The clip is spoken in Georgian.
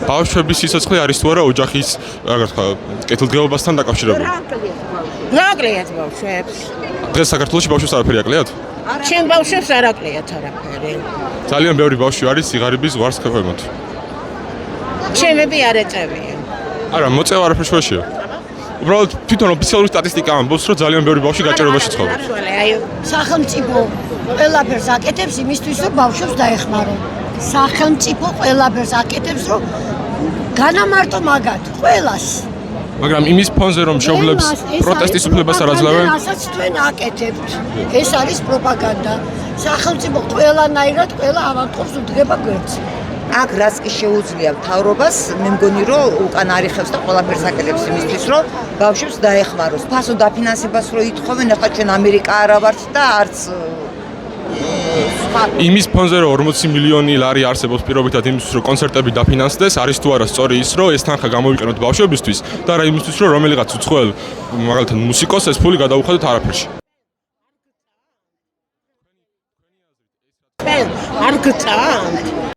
ბავშვების სიცოცხლე არის თუ არა ოჯახის, რა გქვა, კეთილდღეობასთან დაკავშირებული? რა აკლიათ ბავშვებს? დღეს საქართველოში ბავშვებს არაფერი აკლიათ? ჩემ ბავშვებს არ აკლიათ არაფერი. ძალიან ბევრი ბავშვი არის სიგარების ზღვარს ქვემოთ. ჩემები არ ეწევიან. არა, მოწევა არაფერი შეშია. უბრალოდ თვითონ ოფიციალური სტატისტიკა ამბობს, რომ ძალიან ბევრი ბავშვი გაჭირვებაში ცხოვრობს. სახელმწიფო ყველაფერს აკეთებს იმისთვის, რომ ბავშვებს დაეხმაროს. სახელმწიფო ყველაფერს აკეთებს, რომ განამარტო მაგათ ყველას. მაგრამ იმის ფონზე რომ შეუძლებს პროტესტის უფლებას არ აძლევენ, რასაც თქვენ აკეთებთ. ეს არის პროპაგანდა. სახელმწიფო ყველანაირად ყველა ავადმყოფს უდგება გვერდს. აქ რაც კი შეუძლია მთავრობას, მე მგონი რომ უკან არიხევს და ყველაფერს აკეთებს იმისთვის, რომ ბავშვებს დაეხმაროს. ფასო დაფინანსებას რო ითხოვენ, ახლა ჩვენ ამერიკა არა ვართ და არც იმის ფონზე რომ 40 მილიონი ლარი არსებობს პირობითად იმისთვის, რომ კონცერტები დაფინანსდეს, არის თუ არა სწორი ის, რომ ეს თანხა გამოვიყენოთ ბავშვებისთვის და არა იმისთვის, რომ რომელიღაც უცხოელ, მაგალითად მუსიკოსს ეს ფული გადაუხადოთ არაფერში. არ გწამთ?